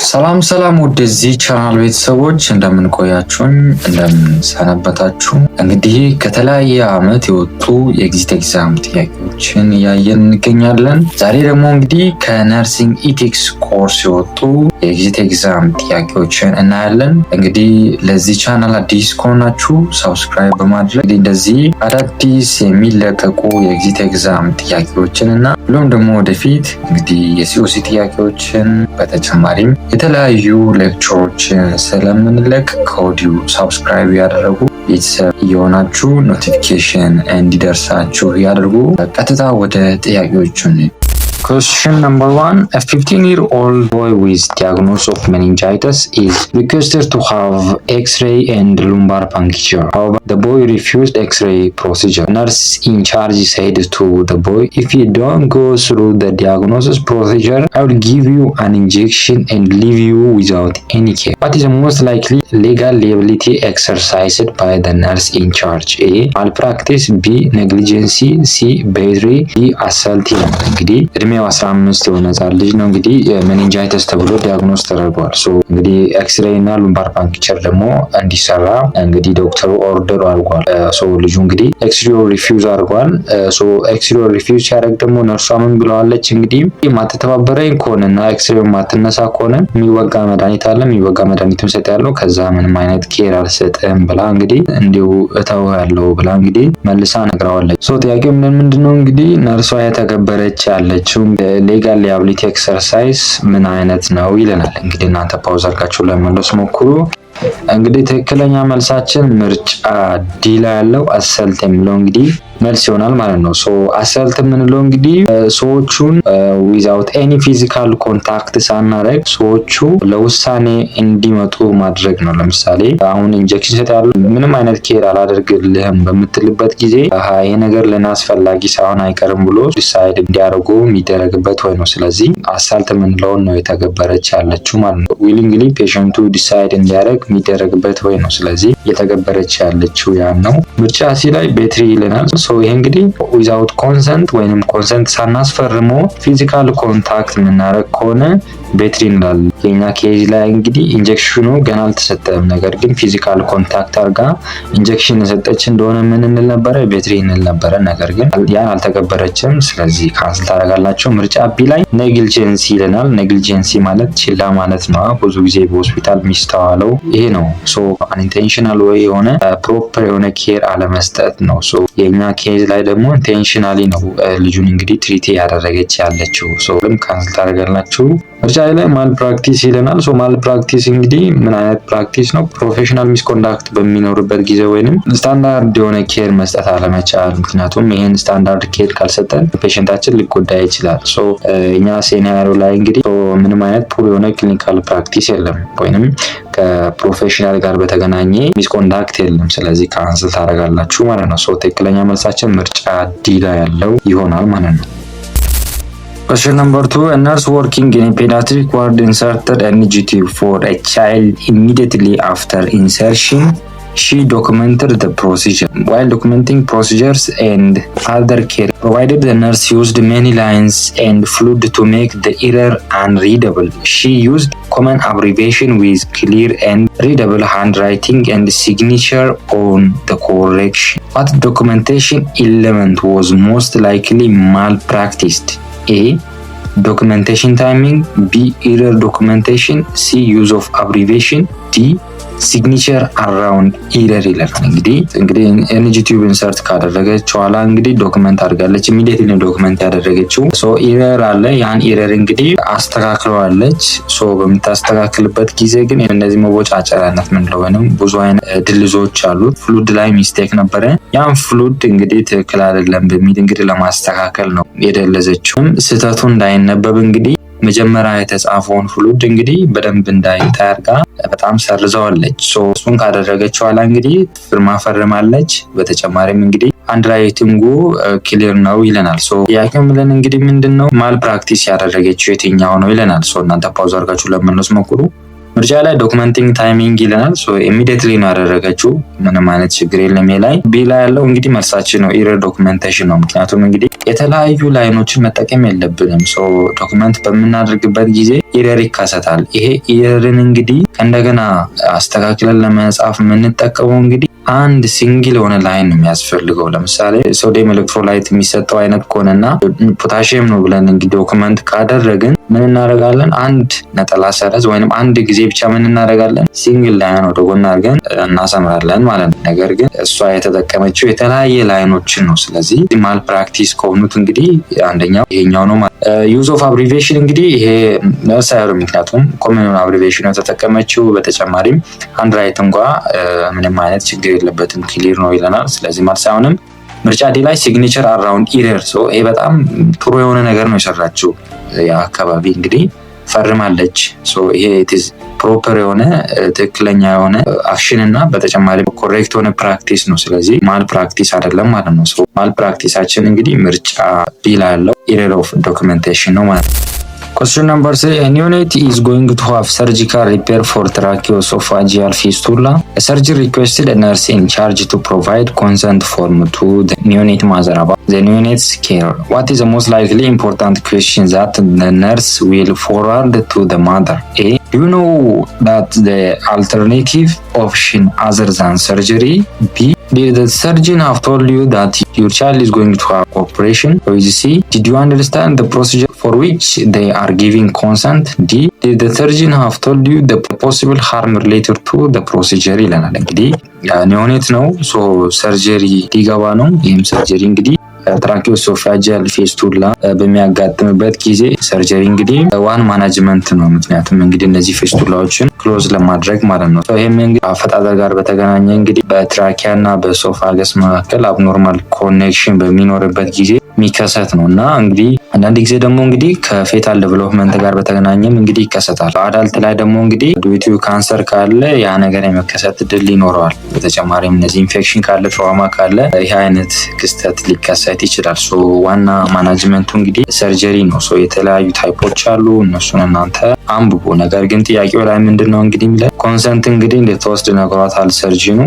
ሰላም ወደዚህ ቻናል ቤተሰቦች እንደምን ቆያችሁኝ? እንደምን ሰነበታችሁ? እንግዲህ ከተለያየ ዓመት የወጡ የኤግዚት ኤግዛም ጥያቄዎችን እያየን እንገኛለን። ዛሬ ደግሞ እንግዲህ ከነርሲንግ ኢቲክስ ኮርስ የወጡ የኤግዚት ኤግዛም ጥያቄዎችን እናያለን። እንግዲህ ለዚህ ቻናል አዲስ ከሆናችሁ ሰብስክራይብ በማድረግ እንደዚህ አዳዲስ የሚለቀቁ የኤግዚት ኤግዛም ጥያቄዎችን እና ብሎም ደግሞ ወደፊት እንግዲህ የሲኦሲ ጥያቄዎችን በተጨማሪም የተለያዩ ሌክቸሮችን ስለምንለቅ ከወዲሁ ሰብስክራይብ ያደረጉ ቤተሰብ የሆናችሁ ኖቲፊኬሽን እንዲደርሳችሁ ያደርጉ። ቀጥታ ወደ ጥያቄዎቹ። Question number 1. A 15-year-old boy with diagnosis of meningitis is requested to have X-ray and lumbar puncture. However, the boy refused X-ray procedure. Nurse in charge said to the boy, "If you don't go through the diagnosis procedure, I will give you an injection and leave you without any care." What is the most likely legal liability exercised by the nurse in charge? A. Malpractice. B. Negligence. C. Battery. D. Assault. እንግዲህ እድሜው 15 የሆነ ህጻን ልጅ ነው። እንግዲህ ሜኒንጃይተስ ተብሎ ዲያግኖስ ተደርጓል። እንግዲህ ኤክስሬይ እና ሉምባር ፓንክቸር ደግሞ እንዲሰራ እንግዲህ ዶክተሩ ኦርደር አድርጓል። ልጁ እንግዲህ ኤክስሬይ ሪፊውዝ አድርጓል። ኤክስሬይ ሪፊውዝ ሲያደርግ ደግሞ ነርሷ ምን ብለዋለች? እንግዲህ ማትተባበረኝ ከሆነና ኤክስሬይ ማትነሳ ከሆነ የሚወጋ መድኃኒት አለ፣ የሚወጋ መድኃኒቱን ሰጥያለሁ፣ ከዛ ምንም አይነት ኬር አልሰጥም ብላ እንግዲህ እንዲሁ እተዋለሁ ብላ እንግዲህ መልሳ ነግራዋለች። ጥያቄው ምንድነው? እንግዲህ ነርሷ የተገበረች ያለችው ሌጋል ሊያቢሊቲ ኤክሰርሳይዝ ምን አይነት ነው ይለናል። እንግዲህ እናንተ ፓውዝ አድርጋችሁ ለመመለስ ሞክሩ። እንግዲህ ትክክለኛ መልሳችን ምርጫ ዲ ላይ ያለው አሰልት የሚለው እንግዲህ መልስ ይሆናል ማለት ነው። አሰልት የምንለው እንግዲህ ሰዎቹን ዊዛውት ኤኒ ፊዚካል ኮንታክት ሳናደርግ ሰዎቹ ለውሳኔ እንዲመጡ ማድረግ ነው። ለምሳሌ አሁን ኢንጀክሽን ሰጣለሁ ምንም አይነት ኬር አላደርግልህም በምትልበት ጊዜ ይሄ ነገር ለና አስፈላጊ ሳይሆን አይቀርም ብሎ ዲሳይድ እንዲያደርጉ የሚደረግበት ወይ ነው። ስለዚህ አሰልት የምንለው ነው የተገበረች ያለችው ማለት ነው። ዊሊንግሊ ፔሸንቱ ዲሳይድ እንዲያደርግ የሚደረግበት ወይ ነው። ስለዚህ የተገበረች ያለችው ያን ነው። ምርጫ ሲ ላይ ቤትሪ ይለናል። ይሄ እንግዲህ ዊዛውት ኮንሰንት ወይንም ኮንሰንት ሳናስፈርሞ ፊዚካል ኮንታክት የምናደርግ ከሆነ ቤትሪ እንላለን። የኛ ኬዝ ላይ እንግዲህ ኢንጀክሽኑ ገና አልተሰጠም፣ ነገር ግን ፊዚካል ኮንታክት አድርጋ ኢንጀክሽን የሰጠች እንደሆነ ምን እንል ነበረ? ቤትሪ እንል ነበረ። ነገር ግን ያን አልተገበረችም። ስለዚህ ካንስል ታደርጋላችሁ። ምርጫ ቢ ላይ ኔግሊጀንሲ ይለናል። ኔግሊጀንሲ ማለት ችላ ማለት ነው። ብዙ ጊዜ በሆስፒታል የሚስተዋለው ይሄ ነው። አንኢንቴንሽናል ወይ የሆነ ፕሮፐር የሆነ ኬር አለመስጠት ነው። የኛ ኬዝ ላይ ደግሞ ኢንቴንሽናሊ ነው ልጁን እንግዲህ ትሪት ያደረገች ያለችው። ልም ካንስል ታደርጋላችሁ። ምርጫ ላይ ማል ፕራክቲስ ይለናል። ማል ፕራክቲስ እንግዲህ ምን አይነት ፕራክቲስ ነው? ፕሮፌሽናል ሚስኮንዳክት በሚኖርበት ጊዜ ወይንም ስታንዳርድ የሆነ ኬር መስጠት አለመቻል። ምክንያቱም ይሄን ስታንዳርድ ኬር ካልሰጠን ፔሸንታችን ሊጎዳ ይችላል። እኛ ሴናሪዮ ላይ እንግዲህ ምንም አይነት ፑር የሆነ ክሊኒካል ፕራክቲስ የለም ወይንም ከፕሮፌሽናል ጋር በተገናኘ ሚስኮንዳክት የለም። ስለዚህ ካንስል ታደርጋላችሁ ማለት ነው። ትክክለኛ መልሳችን ምርጫ ዲ ላይ ያለው ይሆናል ማለት ነው። Question number 2. A nurse working in a pediatric ward inserted a NG tube for a child immediately after insertion. She documented the procedure. While documenting procedures and other care provided, the nurse used many lines and fluid to make the error unreadable. She used common abbreviation with clear and readable handwriting and signature on the correction. What documentation element was most likely malpracticed? A. Documentation timing. B. Error documentation. C. Use of abbreviation. D. ሲግኒቸር አራውንድ ኢረር ይላል። እንግዲህ ኤንጂ ቲዩብ ኢንሰርት ካደረገች ኋላ እንግዲህ ዶክመንት አድርጋለች። ኢሚዲየትሊ ዶክመንት ያደረገችው ኢረር አለ። ያን ኢረር እንግዲህ አስተካክለዋለች። በምታስተካክልበት ጊዜ ግን እነዚህ መቦጫጨራነት ምንለው ወይንም ብዙ አይነት ድልዞች አሉት። ፍሉድ ላይ ሚስቴክ ነበረ። ያን ፍሉድ እንግዲህ ትክክል አይደለም በሚል እንግዲህ ለማስተካከል ነው የደለዘችው። ስህተቱ እንዳይነበብ እንግዲህ መጀመሪያ የተጻፈውን ፍሉድ እንግዲህ በደንብ እንዳይታይ አድርጋ በጣም ሰርዘዋለች። እሱን ካደረገች ኋላ እንግዲህ ፍርማ ፈርማለች። በተጨማሪም እንግዲህ አንድ ራይቲንጉ ክሊር ነው ይለናል። ጥያቄው ምለን እንግዲህ ምንድነው ማል ፕራክቲስ ያደረገችው የትኛው ነው ይለናል። እናንተ ፓውዝ አድርጋችሁ ለመመለስ ሞክሩ። ምርጫ ላይ ዶክመንቲንግ ታይሚንግ ይለናል። ኢሚዲየትሊ ነው ያደረገችው፣ ምንም አይነት ችግር የለም ላይ። ቢ ላይ ያለው እንግዲህ መልሳችን ነው ኢረር ዶክመንቴሽን ነው። ምክንያቱም እንግዲህ የተለያዩ ላይኖችን መጠቀም የለብንም። ዶክመንት በምናደርግበት ጊዜ ኢረር ይካሰታል። ይሄ ኢረርን እንግዲህ እንደገና አስተካክለን ለመጻፍ የምንጠቀመው እንግዲህ አንድ ሲንግል የሆነ ላይን ነው የሚያስፈልገው። ለምሳሌ ሶዲየም ኤሌክትሮላይት የሚሰጠው አይነት ከሆነና ፖታሺየም ነው ብለን እንግዲህ ዶክመንት ካደረግን ምን እናደርጋለን? አንድ ነጠላ ሰረዝ ወይንም አንድ ጊዜ ብቻ ምን እናደርጋለን? ሲንግል ላይን ወደ ጎን አድርገን እናሰምራለን ማለት ነው። ነገር ግን እሷ የተጠቀመችው የተለያየ ላይኖችን ነው። ስለዚህ ማል ፕራክቲስ ከሆኑት እንግዲህ አንደኛው ይሄኛው ነው ማለት። ዩዝ ኦፍ አብሪቬሽን እንግዲህ ይሄ ነሳዩ፣ ምክንያቱም ኮመን አብሪቬሽን ነው የተጠቀመችው። በተጨማሪም አንድ ራይት እንኳ ምንም አይነት ችግር የለበትም ክሊር ነው ይለናል። ስለዚህ ማለት አሁንም ምርጫ ዲ ላይ ሲግኔቸር አራውንድ ኢረር ይሄ በጣም ጥሩ የሆነ ነገር ነው የሰራችው። የአካባቢ እንግዲህ ፈርማለች። ይሄ ኢትዝ ፕሮፐር የሆነ ትክክለኛ የሆነ አክሽን እና በተጨማሪ ኮሬክት የሆነ ፕራክቲስ ነው። ስለዚህ ማል ፕራክቲስ አይደለም ማለት ነው። ማል ፕራክቲሳችን እንግዲህ ምርጫ ቢ ላይ ያለው ኢረር ኦፍ ዶክመንቴሽን ነው ማለት ነው። Question number 3. A neonate is going to have surgical repair for tracheoesophageal fistula. A surgeon requested a nurse in charge to provide consent form to the neonate mother about the neonate's care. What is the most likely important question that the nurse will forward to the mother? A. Do you know that the alternative option other than surgery? B. Did the surgeon have told you that your child is going to have operation? Or C. Did you understand the procedure for which they are giving consent? D. Did the surgeon have told you the possible harm related to the procedure? ይለናል። እንግዲህ ኒዮኔት ነው ሰርጀሪ ሊገባ ነው። ይህም ሰርጀሪ እንግዲህ ትራኪዮሶፋጂያል ፌስቱላ በሚያጋጥምበት ጊዜ ሰርጀሪ እንግዲህ ዋን ማናጅመንት ነው። ምክንያቱም እንግዲህ እነዚህ ፌስቱላዎችን ክሎዝ ለማድረግ ማለት ነው። ይሄም እንግዲህ አፈጣጠር ጋር በተገናኘ እንግዲህ በትራኪያ እና በሶፋገስ መካከል አብኖርማል ኮኔክሽን በሚኖርበት ጊዜ የሚከሰት ነው እና እንግዲህ አንዳንድ ጊዜ ደግሞ እንግዲህ ከፌታል ዴቨሎፕመንት ጋር በተገናኘም እንግዲህ ይከሰታል። አዳልት ላይ ደግሞ እንግዲህ ዱዌቲው ካንሰር ካለ ያ ነገር የመከሰት እድል ይኖረዋል። በተጨማሪም እነዚህ ኢንፌክሽን ካለ ትራውማ ካለ ይህ አይነት ክስተት ሊከሰት ይችላል። ዋና ማናጅመንቱ እንግዲህ ሰርጀሪ ነው። የተለያዩ ታይፖች አሉ፣ እነሱን እናንተ አንብቡ። ነገር ግን ጥያቄው ላይ ምንድነው እንግዲህ የሚለው ኮንሰንት እንግዲህ እንደተወስድ ነግሯታል ሰርጂኑ።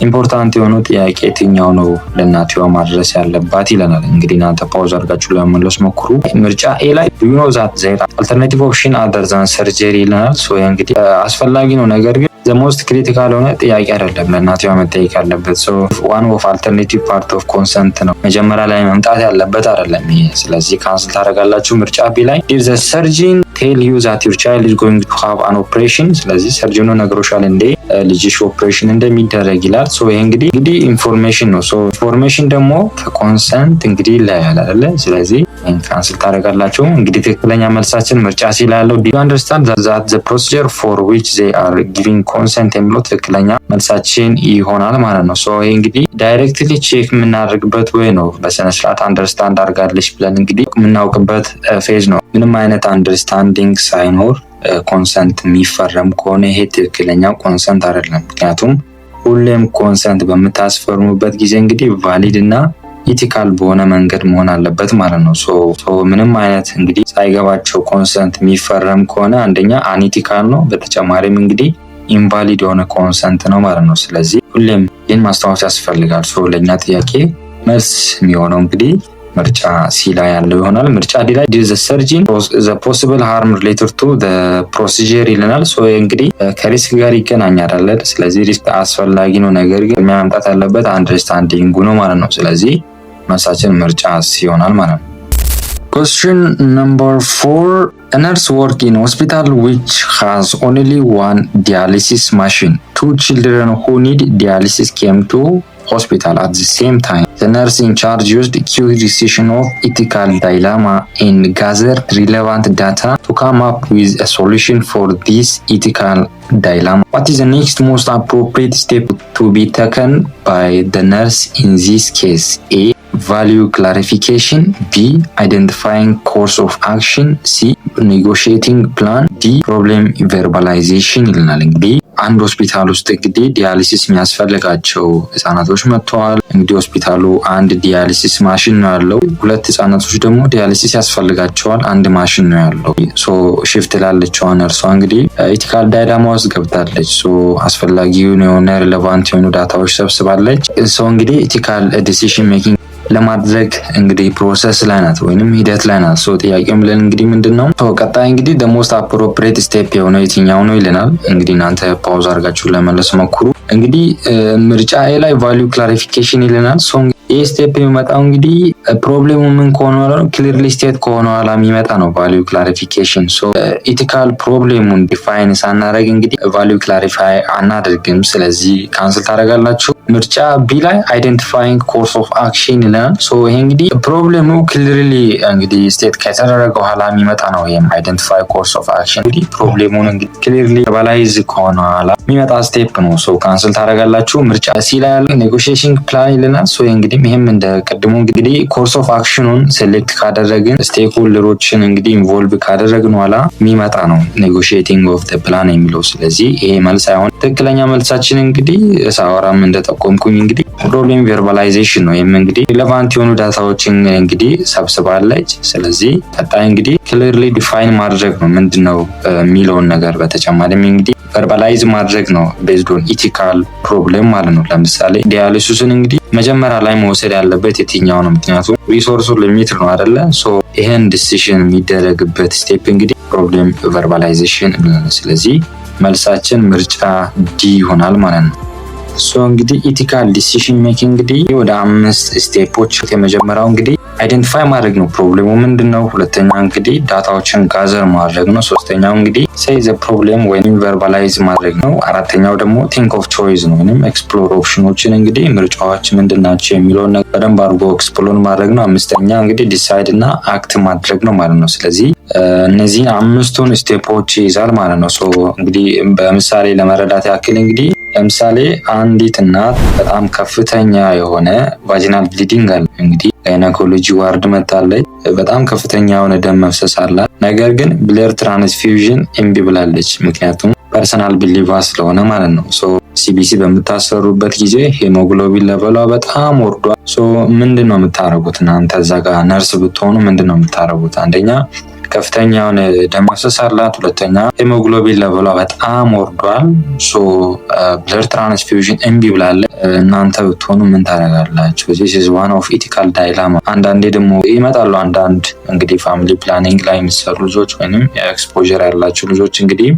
ኢምፖርታንት የሆነው ጥያቄ የትኛው ነው ለእናትዋ ማድረስ ያለባት ይለናል። እንግዲህ እናንተ ፓውዝ አድርጋችሁ ለመመለስ ሞክሩ። ምርጫ ኤ ላይ ዱ ዩ ኖ ዛት ዜር አልተርናቲቭ ኦፕሽን አዘር ዛን ሰርጀሪ ይለናል። እንግዲህ አስፈላጊ ነው፣ ነገር ግን ዘሞስት ክሪቲካል ሆነ ጥያቄ አይደለም ለእናትዋ መጠየቅ ያለበት። ዋን ኦፍ አልተርናቲቭ ፓርት ኦፍ ኮንሰንት ነው፣ መጀመሪያ ላይ መምጣት ያለበት አይደለም ይሄ። ስለዚህ ካንስል ታደርጋላችሁ። ምርጫ ቢ ላይ ዲድ ዘ ሰርጂን ቴል ዩ ዛት ዩር ቻይልድ ኢዝ ጎይንግ ቱ ሃቭ አን ኦፕሬሽን። ስለዚህ ሰርጂኑ ነግሮሻል እንዴ ልጅሽ ኦፕሬሽን እንደሚደረግ ይላል። ይሄ እንግዲህ ኢንፎርሜሽን ነው። ኢንፎርሜሽን ደግሞ ከኮንሰንት እንግዲህ ይለያያል አይደለ? ስለዚህ ካንስል ታደርጋላችሁ። እንግዲህ ትክክለኛ መልሳችን ምርጫ ሲ ላይ ያለው ዱ ዩ አንደርስታንድ ዛት ዘ ፕሮሲጀር ፎር ዊች ዜ አር ጊቪንግ ኮንሰንት የሚለው ትክክለኛ መልሳችን ይሆናል ማለት ነው። ይሄ እንግዲህ ዳይሬክትሊ ቼክ የምናደርግበት ወይ ነው። በስነ ስርዓት አንደርስታንድ አድርጋለች ብለን እንግዲህ የምናውቅበት ፌዝ ነው። ምንም አይነት አንደርስታንዲንግ ሳይኖር ኮንሰንት የሚፈረም ከሆነ ይሄ ትክክለኛ ኮንሰንት አይደለም። ምክንያቱም ሁሌም ኮንሰንት በምታስፈርሙበት ጊዜ እንግዲህ ቫሊድ እና ኢቲካል በሆነ መንገድ መሆን አለበት ማለት ነው። ምንም አይነት እንግዲህ ሳይገባቸው ኮንሰንት የሚፈረም ከሆነ አንደኛ አንኢቲካል ነው፣ በተጨማሪም እንግዲህ ኢንቫሊድ የሆነ ኮንሰንት ነው ማለት ነው። ስለዚህ ሁሌም ይህን ማስታወስ ያስፈልጋል። ለእኛ ጥያቄ መልስ የሚሆነው እንግዲህ ምርጫ ሲ ላይ ያለው ይሆናል። ምርጫ ዲ ላይ ዲድ ዘ ሰርጂን ዘ ፖሲብል ሃርም ሪሌትድ ቱ ዘ ፕሮሲጀር ይለናል። እንግዲህ ከሪስክ ጋር ይገናኛል አይደል? ስለዚህ ሪስክ አስፈላጊ ነው፣ ነገር ግን የሚያመጣት ያለበት አንደርስታንዲንጉ ነው ማለት ነው። ስለዚህ መልሳችን ምርጫ ሲ ይሆናል ማለት ነው። Question number 4. A nurse work in hospital which has only one dialysis machine. Two children who need dialysis came to hospital at the same time. The nurse in charge used quick decision of ethical dilemma and gathered relevant data to come up with a solution for this ethical dilemma. What is the next most appropriate step to be taken by the nurse in this case? A. Value clarification. B. Identifying course of action. C. Negotiating plan. D. Problem verbalization ይልናል። እንግዲህ አንድ ሆስፒታል ውስጥ እንግዲህ ዲያሊሲስ የሚያስፈልጋቸው ህጻናቶች መጥተዋል። እንግዲህ ሆስፒታሉ አንድ ዲያሊሲስ ማሽን ነው ያለው። 2 ህጻናቶች ደግሞ ዲያሊሲስ ያስፈልጋቸዋል። አንድ ማሽን ነው ያለው። ሽፍት ላለችው ነርሷ እንግዲህ ኢቲካል ዳይላማ ውስጥ ገብታለች። አስፈላጊውን የሆነ ሪሌቫንት የሆኑ ዳታዎች ሰብስባለች። እንግዲህ ኢቲካል ዲሲዥን ሜኪንግ ለማድረግ እንግዲህ ፕሮሰስ ላይ ናት ወይንም ሂደት ላይ ናት። ጥያቄው ምለን እንግዲህ ምንድነው ቀጣይ እንግዲህ the most appropriate step የሆነው የትኛው ነው ይለናል። እንግዲህ እናንተ ፓውዝ አድርጋችሁ ለመለስ ሞክሩ። እንግዲህ ምርጫ ኤ ላይ ቫልዩ ክላሪፊኬሽን ይለናል። ይህ ስቴፕ የሚመጣው እንግዲህ ፕሮብሌሙ ምን ከሆነ ክሊርሊ ስቴት ከሆነ ኋላ የሚመጣ ነው ቫልዩ ክላሪፊኬሽን። ኢቲካል ፕሮብሌሙን ዲፋይን ሳናደርግ እንግዲህ ቫልዩ ክላሪፋይ አናደርግም። ስለዚህ ካንስል ታደርጋላችሁ። ምርጫ ቢ ላይ አይደንቲፋይንግ ኮርስ ኦፍ አክሽን ይለናል። ይሄ እንግዲህ ፕሮብሌሙ ክሊርሊ እንግዲህ ስቴት ከተደረገ ኋላ የሚመጣ ነው። ይሄም አይደንቲፋይ ኮርስ ኦፍ አክሽን እንግዲህ ፕሮብሌሙን እንግዲህ ክሊርሊ ባላይዝ ከሆነ ኋላ የሚመጣ ስቴፕ ነው። ካንስል ታደርጋላችሁ። ምርጫ ሲ ላይ ያለው ኔጎሺዬሽን ፕላን ይለናል። እንግዲህ ይሄም እንደ ቀድሞ እንግዲህ ኮርስ ኦፍ አክሽኑን ሴሌክት ካደረግን ስቴክሆልደሮችን እንግዲህ ኢንቮልቭ ካደረግን ኋላ የሚመጣ ነው ኔጎሺዬቲንግ ኦፍ ዘ ፕላን የሚለው። ስለዚህ ይሄ መልስ አይሆን። ትክክለኛ መልሳችን እንግዲህ ሳወራም እንደጠቆምኩኝ እንግዲህ ፕሮብሌም ቨርባላይዜሽን ነው። ይሄም እንግዲህ ሪሌቫንት የሆኑ ዳታዎችን እንግዲህ ሰብስባለች። ስለዚህ ቀጣይ እንግዲህ ክሊርሊ ዲፋይን ማድረግ ነው ምንድነው የሚለውን ነገር በተጨማሪም እንግዲህ ቨርባላይዝ ማድረግ ነው ቤዝድ ኦን ኢቲካል ፕሮብሌም ማለት ነው። ለምሳሌ ዲያሊሲስን እንግዲህ መጀመሪያ ላይ መውሰድ ያለበት የትኛው ነው? ምክንያቱም ሪሶርሱ ሊሚት ነው አይደለ? ይሄን ዲሲዥን የሚደረግበት ስቴፕ እንግዲህ ፕሮብሌም ቨርባላይዜሽን። ስለዚህ መልሳችን ምርጫ ዲ ይሆናል ማለት ነው። እንግዲህ ኢቲካል ዲሲዥን ሜኪንግ እንግዲህ ወደ 5 ስቴፖች። የመጀመሪያው እንግዲህ አይደንቲፋይ ማድረግ ነው ፕሮብሌሙ ምንድነው። ሁለተኛው እንግዲህ ዳታዎችን ጋዘር ማድረግ ነው። ሶስተኛው እንግዲህ ሴይ ዘ ፕሮብሌም ወይም ቨርባላይዝ ማድረግ ነው። አራተኛው ደግሞ ቲንክ ኦፍ ቾይስ ነው ወይም ኤክስፕሎር ኦፕሽኖችን እንግዲህ ምርጫዎች ምንድናቸው የሚለውን ነገር በደንብ አድርጎ ኤክስፕሎር ማድረግ ነው። አምስተኛ እንግዲህ ዲሳይድ እና አክት ማድረግ ነው ማለት ነው። ስለዚህ እነዚህን 5ቱን ስቴፖች ይይዛል ማለት ነው። እንግዲህ በምሳሌ ለመረዳት ያክል እንግዲህ ለምሳሌ አንዲት እናት በጣም ከፍተኛ የሆነ ቫጂናል ብሊዲንግ አለ። እንግዲህ ጋይናኮሎጂ ዋርድ መጣለች። በጣም ከፍተኛ የሆነ ደም መፍሰስ አላት። ነገር ግን ብለድ ትራንስፊውዥን እምቢ ብላለች። ምክንያቱም ፐርሰናል ቢሊቫ ስለሆነ ማለት ነው። ሲቢሲ በምታሰሩበት ጊዜ ሄሞግሎቢን ለቨሏ በጣም ወርዷል። ምንድን ነው የምታደርጉት እናንተ? እዛ ጋር ነርስ ብትሆኑ ምንድን ነው የምታደርጉት? አንደኛ ከፍተኛ የሆነ ደም መፍሰስ አላት። ሁለተኛ ሄሞግሎቢን ለቨሏ በጣም ወርዷል። ብለድ ትራንስፊውዥን እምቢ ብላለች። እናንተ ብትሆኑ ምን ታደርጋላችሁ? this is one of ethical dilemma። አንዳንዴ ደግሞ ይመጣሉ አንዳንድ እንግዲህ ፋሚሊ ፕላኒንግ ላይ የሚሰሩ ልጆች ወይንም ኤክስፖዠር ያላቸው ልጆች እንግዲህ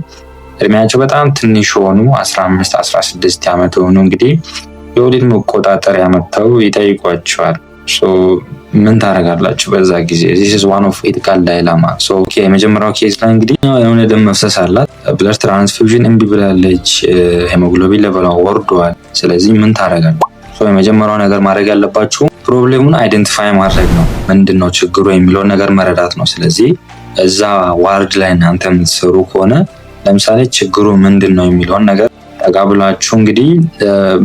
እድሜያቸው በጣም ትንሽ ሆኑ 15 16 ዓመት ሆኑ እንግዲህ የወሊድ መቆጣጠሪያ መጥተው ይጠይቋቸዋል። ምን ታደርጋላችሁ በዛ ጊዜ? this is one of ethical dilemma። የመጀመሪያው ኬዝ ላይ እንግዲህ የሆነ ደም መፍሰስ አላት፣ ብለድ ትራንስፊውዥን እምቢ ብላለች፣ ሄሞግሎቢን ለቨሏ ወርዷል። ስለዚህ ምን ታደርጋላችሁ? የመጀመሪያው ነገር ማድረግ ያለባችሁ ፕሮብሌሙን አይደንቲፋይ ማድረግ ነው። ምንድነው ችግሩ የሚለውን ነገር መረዳት ነው። ስለዚህ እዛ ዋርድ ላይ እናንተ የምትሰሩ ከሆነ ለምሳሌ ችግሩ ምንድነው የሚለውን ነገር ጠጋ ብላችሁ እንግዲህ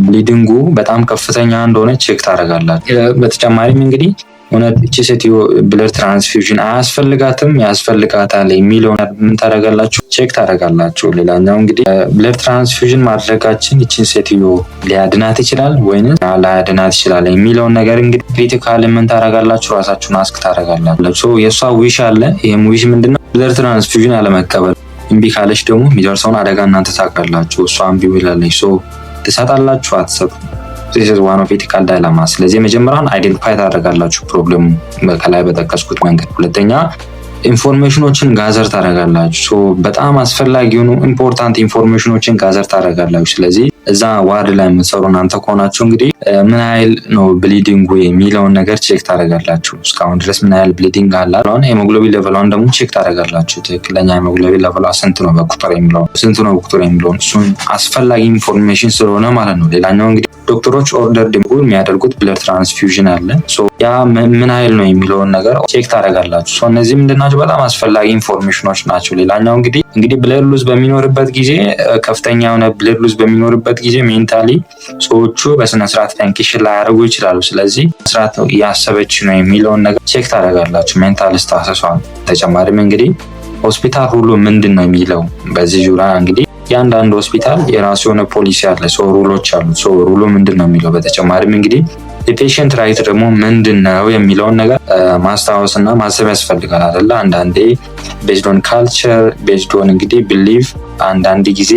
ብሊዲንጉ በጣም ከፍተኛ እንደሆነ ቼክ ታደርጋላችሁ። በተጨማሪም እንግዲህ እውነት እቺ ሴትዮ ብለድ ትራንስፊውዥን አያስፈልጋትም ያስፈልጋታል የሚለውን ምን ታደርጋላችሁ? ቼክ ታደርጋላችሁ። ሌላኛው እንግዲህ ብለድ ትራንስፊውዥን ማድረጋችን እቺን ሴትዮ ሊያድናት ይችላል ወይንስ ላያድናት ይችላል የሚለውን ነገር እንግዲህ ክሪቲካሊ ምን ታደርጋላችሁ? ራሳችሁን አስክ ታደርጋላችሁ። የእሷ ዊሽ አለ። ይሄም ዊሽ ምንድነው? ብለድ ትራንስፊውዥን አለመቀበል። እምቢ ካለች ደግሞ የሚደርሰውን አደጋ እናንተ ታውቃላችሁ። እሷ እምቢ ብላለች። ትሰጣላችሁ አትሰጡም? this is one of ethical dilemma። ስለዚህ መጀመሪያውን አይደንቲፋይ ታደርጋላችሁ ፕሮብሌሙ ከላይ በጠቀስኩት መንገድ። ሁለተኛ ኢንፎርሜሽኖችን ጋዘር ታደርጋላችሁ። በጣም አስፈላጊ የሆኑ ኢምፖርታንት ኢንፎርሜሽኖችን ጋዘር ታደርጋላችሁ። ስለዚህ እዛ ዋርድ ላይ የምትሰሩ እናንተ ከሆናችሁ እንግዲህ ምን ያህል ነው ብሊዲንጉ የሚለውን ነገር ቼክ ታደርጋላችሁ። እስካሁን ድረስ ምን ያህል ብሊዲንግ አለ። አሁን ሄሞግሎቢን ሌቨሏን ደግሞ ቼክ ታደርጋላችሁ። ትክክለኛ ሄሞግሎቢን ሌቨሏ ስንት ነው በቁጥር የሚለውን እሱን አስፈላጊ ኢንፎርሜሽን ስለሆነ ማለት ነው። ሌላኛው እንግዲህ ዶክተሮች ኦርደር ደግሞ የሚያደርጉት ብለድ ትራንስፊውዥን አለ። ያ ምን ያህል ነው የሚለውን ነገር ቼክ ታደርጋላችሁ። እነዚህ ምንድናቸው? በጣም አስፈላጊ ኢንፎርሜሽኖች ናቸው። ሌላኛው እንግዲህ ብለድ ሉዝ በሚኖርበት ጊዜ ከፍተኛ የሆነ ብለድ ሉዝ በሚኖርበት ጊዜ ሜንታሊ ሰዎቹ በስነ ስርዓት ፈንክሽን ላይ ያደርጉ ይችላሉ። ስለዚህ ስርዓት እያሰበች ነው የሚለውን ነገር ቼክ ታደርጋላችሁ። ሜንታል ስታተሷ። ተጨማሪም እንግዲህ ሆስፒታል ሩሉ ምንድን ነው የሚለው በዚህ ዙሪያ እንግዲህ ያንዳንዱ ሆስፒታል የራሱ የሆነ ፖሊሲ አለ፣ ሩሎች አሉ። ሩሉ ምንድን ነው የሚለው በተጨማሪም እንግዲህ የፔሽንት ራይት ደግሞ ምንድን ነው የሚለውን ነገር ማስታወስ እና ማሰብ ያስፈልጋል አይደለ? አንዳንዴ ቤዝድ ኦን ካልቸር ቤዝድ ኦን እንግዲህ ቢሊቭ አንዳንድ ጊዜ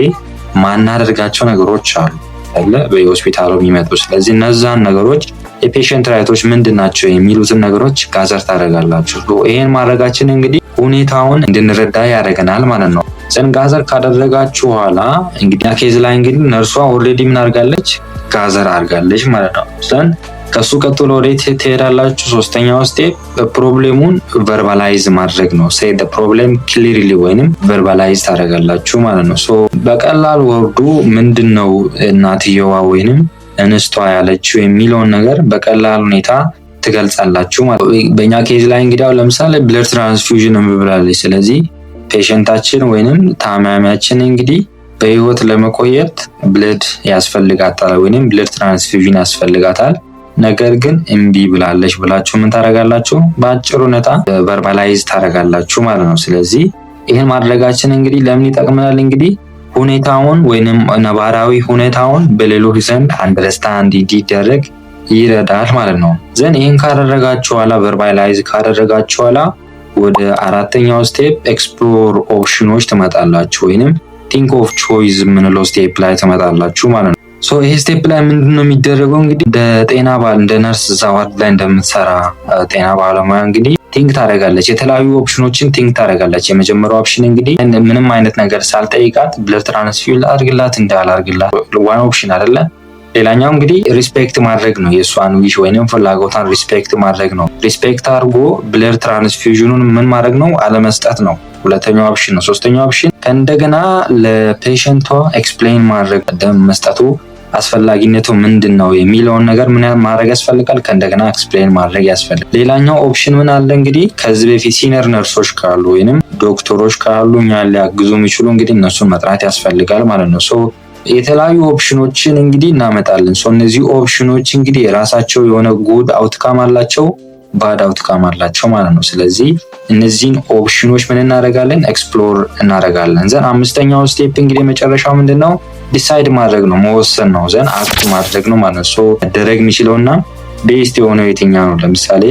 ማናደርጋቸው ነገሮች አሉ አይደለ? በሆስፒታሉ የሚመጡ። ስለዚህ እነዛን ነገሮች የፔሽንት ራይቶች ምንድን ናቸው የሚሉትን ነገሮች ጋዘር ታደርጋላችሁ። ይሄን ማድረጋችን እንግዲህ ሁኔታውን እንድንረዳ ያደርገናል ማለት ነው። ጋዘር ካደረጋችሁ በኋላ እንግዲህ ኬዝ ላይ እንግዲህ ነርሷ ኦልሬዲ ምን አድርጋለች? ጋዘር አድርጋለች ማለት ነው። ከሱ ቀጥሎ ወዴት ትሄዳላችሁ? ሶስተኛው ስቴፕ ፕሮብሌሙን ቨርባላይዝ ማድረግ ነው። ሴይ ዘ ፕሮብሌም ክሊርሊ ወይንም ቨርባላይዝ ታደርጋላችሁ ማለት ነው። በቀላል ወርዱ ምንድነው እናትየዋ ወይንም እንስቷ ያለችው የሚለውን ነገር በቀላል ሁኔታ ትገልጻላችሁ ማለት ነው። በእኛ ኬዝ ላይ እንግዲህ አሁን ለምሳሌ ብለድ ትራንስፊውዥን ብላለች። ስለዚህ ፔሸንታችን ወይንም ታማሚያችን እንግዲህ በህይወት ለመቆየት ብለድ ያስፈልጋታል ወይንም ብለድ ትራንስፊውዥን ያስፈልጋታል። ነገር ግን እምቢ ብላለች ብላችሁ ምን ታደርጋላችሁ? በአጭር ሁኔታ ቨርባላይዝ ታደርጋላችሁ ማለት ነው። ስለዚህ ይህን ማድረጋችን እንግዲህ ለምን ይጠቅመናል? እንግዲህ ሁኔታውን ወይንም ነባራዊ ሁኔታውን በሌሎች ዘንድ አንደርስታንድ እንዲደረግ ይረዳል ማለት ነው። ይህን ካደረጋችሁ በኋላ ቨርባላይዝ ካደረጋችሁ በኋላ ወደ አራተኛው ስቴፕ ኤክስፕሎር ኦፕሽኖች ትመጣላችሁ ወይንም ቲንክ ኦፍ ቾይስ የምንለው ስቴፕ ላይ ትመጣላችሁ ማለት ነው። ይሄ ስቴፕ ላይ ምንድነው የሚደረገው? እንግዲህ እንደ ነርስ ዛዋድ ላይ እንደምትሰራ ጤና ባለሙያ እንግዲህ ቲንክ ታደርጋለች። የተለያዩ ኦፕሽኖችን ቲንክ ታደርጋለች። የመጀመሪያው ኦፕሽን እንግዲህ ምንም አይነት ነገር ሳልጠይቃት ብለድ ትራንስፊውዥን ላድርግላት እንዳላድርግላት ዋን ኦፕሽን አይደለ። ሌላኛው እንግዲህ ሪስፔክት ማድረግ ነው። የእሷን ዊሽ ወይንም ፍላጎቷን ሪስፔክት ማድረግ ነው። ሪስፔክት አድርጎ ብለድ ትራንስፊውዥኑን ምን ማድረግ ነው? አለመስጠት ነው። ሁለተኛው ኦፕሽን ነው። ሶስተኛው ኦፕሽን ከእንደገና ለፔሸንቷ ኤክስፕሌን ማድረግ ደም መስጠቱ አስፈላጊነቱ ምንድን ነው የሚለውን ነገር ምን ማድረግ ያስፈልጋል? ከእንደገና ኤክስፕሌን ማድረግ ያስፈልጋል። ሌላኛው ኦፕሽን ምን አለ እንግዲህ ከዚህ በፊት ሲኒየር ነርሶች ካሉ ወይንም ዶክተሮች ካሉ እኛን ሊያግዙ የሚችሉ እንግዲህ እነሱን መጥራት ያስፈልጋል ማለት ነው። የተለያዩ ኦፕሽኖችን እንግዲህ እናመጣለን። እነዚህ ኦፕሽኖች እንግዲህ የራሳቸው የሆነ ጉድ አውትካም አላቸው፣ ባድ አውትካም አላቸው ማለት ነው። ስለዚህ እነዚህን ኦፕሽኖች ምን እናደርጋለን? ኤክስፕሎር እናደርጋለን። አምስተኛው ስቴፕ እንግዲህ መጨረሻው ምንድነው? ዲሳይድ ማድረግ ነው፣ መወሰን ነው። አክት ማድረግ ነው ማለት ነው። መደረግ የሚችለውና ቤስት የሆነው የትኛው ነው? ለምሳሌ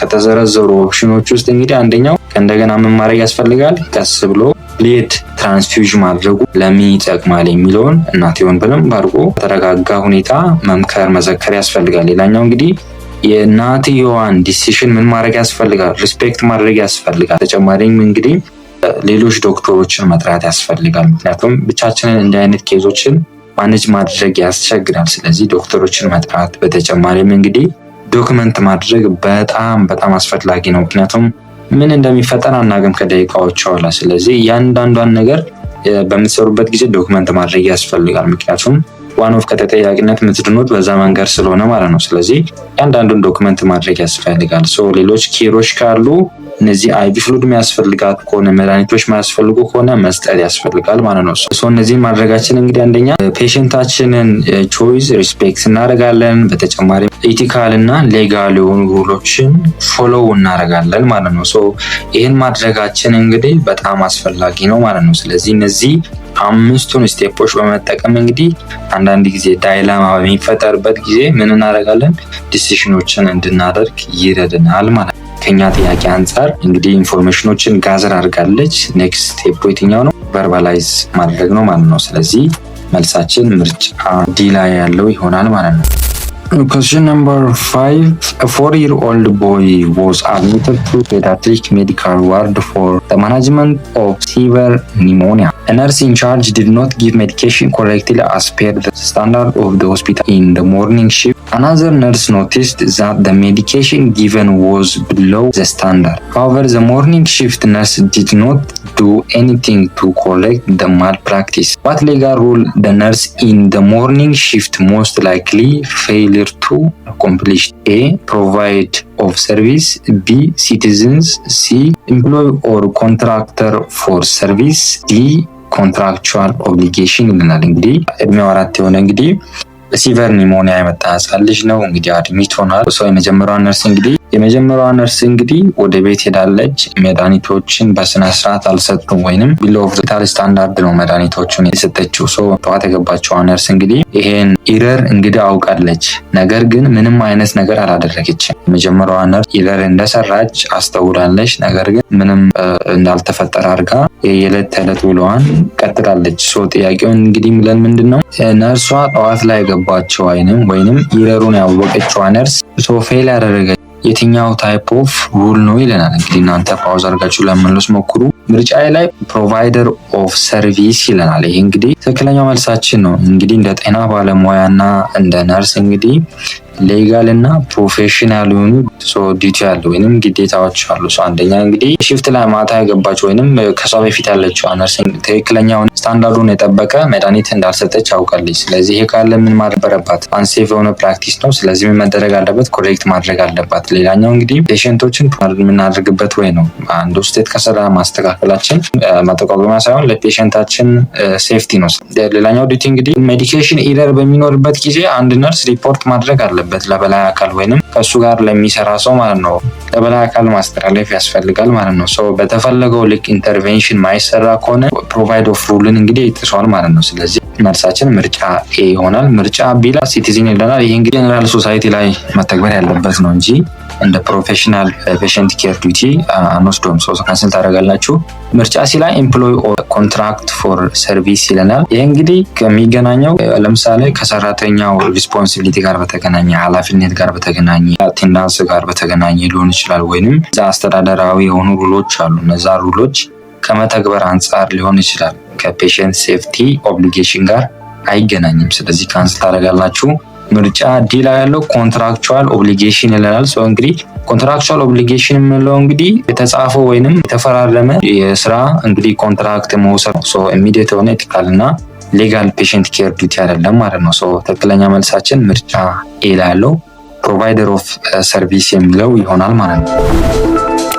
ከተዘረዘሩ ኦፕሽኖች ውስጥ እንግዲህ አንደኛው ከእንደገና ምን ማድረግ ያስፈልጋል? ቀስ ብሎ ብለድ ትራንስፊውዥን ማድረጉ ለምን ይጠቅማል የሚለውን እናትየውን በደንብ አድርጎ በተረጋጋ ሁኔታ መምከር መዘከር ያስፈልጋል። ሌላኛው እንግዲህ የእናትየዋን ዲሲሽን ምን ማድረግ ያስፈልጋል? ሪስፔክት ማድረግ ያስፈልጋል። ተጨማሪም እንግዲህ ሌሎች ዶክተሮችን መጥራት ያስፈልጋል። ምክንያቱም ብቻችንን እንዲህ አይነት ኬዞችን ማኔጅ ማድረግ ያስቸግራል። ስለዚህ ዶክተሮችን መጥራት፣ በተጨማሪም እንግዲህ ዶክመንት ማድረግ በጣም አስፈላጊ ነው። ምክንያቱም ምን እንደሚፈጠር አናውቅም ከደቂቃዎች በኋላ። ስለዚህ እያንዳንዷን ነገር በምትሰሩበት ጊዜ ዶክመንት ማድረግ ያስፈልጋል። ምክንያቱም ዋን ኦፍ ከተጠያቂነት የምትድኑት በዛ መንገድ ስለሆነ ማለት ነው። ስለዚህ እያንዳንዱን ዶክመንት ማድረግ ያስፈልጋል። ሌሎች ኬሮች ካሉ እነዚህ አይቪ ፍሉድ የሚያስፈልጋት ከሆነ መድኃኒቶች የሚያስፈልጉ ከሆነ መስጠት ያስፈልጋል ማለት ነው። እነዚህን ማድረጋችን እንግዲህ አንደኛ ፔሽንታችንን ቾይስ ሪስፔክት እናደርጋለን። በተጨማሪ ኢቲካል እና ሌጋል የሆኑ ሩሎችን ፎሎው እናደርጋለን ማለት ነው። ይህን ማድረጋችን እንግዲህ በጣም አስፈላጊ ነው ማለት ነው። ስለዚህ እነዚህ አምስቱን ስቴፖች በመጠቀም እንግዲህ አንዳንድ ጊዜ ዳይላማ በሚፈጠርበት ጊዜ ምን እናደርጋለን? ዲሲሽኖችን እንድናደርግ ይረዳናል ማለት ነው። ከኛ ጥያቄ አንጻር እንግዲህ ኢንፎርሜሽኖችን ጋዘር አድርጋለች። ኔክስት ስቴፕ የትኛው ነው? ቨርባላይዝ ማድረግ ነው ማለት ነው። ስለዚህ መልሳችን ምርጫ ዲ ላይ ያለው ይሆናል ማለት ነው። Question number 5. A 4-year-old boy was admitted to pediatric medical ward for the management of severe pneumonia. A nurse in charge did not give medication correctly as per the standard of the hospital in the morning shift. Another nurse noticed that the medication given was below the standard. However, the morning shift nurse did not do anything to correct the malpractice. What legal rule the nurse in the morning shift most likely failure to accomplish? A. Provide of service. B. Citizens. C. Employee or contractor for service. D. contractual obligation ይለናል። እንግዲህ እድሜው 4 የሆነ እንግዲህ ሲቨር ኒሞኒያ የመጣ ህጻን ልጅ ነው እንግዲህ አድሚት ሆኗል። የመጀመሪያዋ ነርስ እንግዲህ ወደ ቤት ሄዳለች። መድኃኒቶችን በስነ ስርዓት አልሰጡም ወይንም ቢሎ ኦፍ ሆስፒታል ስታንዳርድ ነው መድኃኒቶቹን የሰጠችው። ጠዋት የገባችው ነርስ እንግዲህ ይሄን ኢረር እንግዲህ አውቃለች። ነገር ግን ምንም አይነት ነገር አላደረገችም። የመጀመሪያዋ ነርስ ኢረር እንደሰራች አስተውላለች። ነገር ግን ምንም እንዳልተፈጠረ አድርጋ የዕለት ተዕለት ውሎዋን ቀጥላለች። ጥያቄውን እንግዲህ ምለን ምንድነው ነርሷ ጠዋት ላይ የገባችው ወይንም ኢረሩን ያወቀችው ነርስ ፌል ያደረገች የትኛው ታይፕ ኦፍ ሩል ነው ይለናል። እንግዲህ እናንተ ፓውዝ አድርጋችሁ ለመመለስ ሞክሩ። ምርጫዬ ላይ ፕሮቫይደር ኦፍ ሰርቪስ ይለናል። ይሄ እንግዲህ ትክክለኛው መልሳችን ነው። እንግዲህ እንደ ጤና ባለሙያና እንደ ነርስ እንግዲህ ሌጋል እና ፕሮፌሽናል የሆኑ ዲዩቲ አለ ወይንም ግዴታዎች አሉ። አንደኛ እንግዲህ ሽፍት ላይ ማታ የገባች ወይንም ከሷ በፊት ያለችው ነርስ ትክክለኛውን ስታንዳርዱን የጠበቀ መድኃኒት እንዳልሰጠች አውቃለች። ስለዚህ ይሄ ካለ ምን ማድረግ ነበረባት? አንሴፍ የሆነ ፕራክቲስ ነው። ስለዚህ ምን መደረግ አለበት? ኮሬክት ማድረግ አለባት። ሌላኛው እንግዲህ ፔሽንቶችን የምናደርግበት ወይ ነው። አንዱ ስቴት ከሰራ ማስተካከላችን ማጠቋቋሚያ ሳይሆን ለፔሽንታችን ሴፍቲ ነው። ሌላኛው ዲዩቲ እንግዲህ ሜዲኬሽን ኢረር በሚኖርበት ጊዜ አንድ ነርስ ሪፖርት ማድረግ አለበት ለበላይ አካል ወይንም ከሱ ጋር ለሚሰራ ሰው ማለት ነው። ለበላይ አካል ማስተላለፍ ያስፈልጋል ማለት ነው። በተፈለገው ልክ ኢንተርቬንሽን ማይሰራ ከሆነ ፕሮቫይድ ኦፍ ሩልን እንግዲህ ይጥሷል ማለት ነው። ስለዚህ መልሳችን ምርጫ ኤ ይሆናል። ምርጫ ቢ ላይ ሲቲዝን ይለናል። ይሄ እንግዲህ ጀነራል ሶሳይቲ ላይ መተግበር ያለበት ነው እንጂ እንደ ፕሮፌሽናል ፔሽንት ኬር ዲዩቲ አንወስዶም። ካንስል ታደርጋላችሁ። ምርጫ ሲ ላይ ኤምፕሎይ ኦር ኮንትራክት ፎር ሰርቪስ ይለናል። ይሄ እንግዲህ ከሚገናኘው ለምሳሌ ከሰራተኛው ሪስፖንሲቢሊቲ ጋር በተገናኘ ኃላፊነት ጋር በተገናኘ አቴንዳንስ ጋር በተገናኘ ሊሆን ይችላል። ወይንም እዛ አስተዳደራዊ የሆኑ ሩሎች አሉ። እነዛ ሩሎች ከመተግበር አንጻር ሊሆን ይችላል። ከፔሽንት ሴፍቲ ኦብሊጌሽን ጋር አይገናኝም። ስለዚህ ካንስል ታደርጋላችሁ። ምርጫ ዲ ላይ ያለው ኮንትራክቹዋል ኦብሊጌሽን ይለናል። እንግዲህ ኮንትራክቹዋል ኦብሊጌሽን የምንለው እንግዲህ የተጻፈው ወይንም የተፈራረመ የስራ እንግዲህ ኮንትራክት መውሰድ ኢሚዲየት የሆነ ኤቲካል እና ሌጋል ፔሽንት ኬር ዲዩቲ አይደለም ማለት ነው። ትክክለኛ መልሳችን ምርጫ ኤ ላይ ያለው ፕሮቫይደር ኦፍ ሰርቪስ የሚለው ይሆናል ማለት ነው።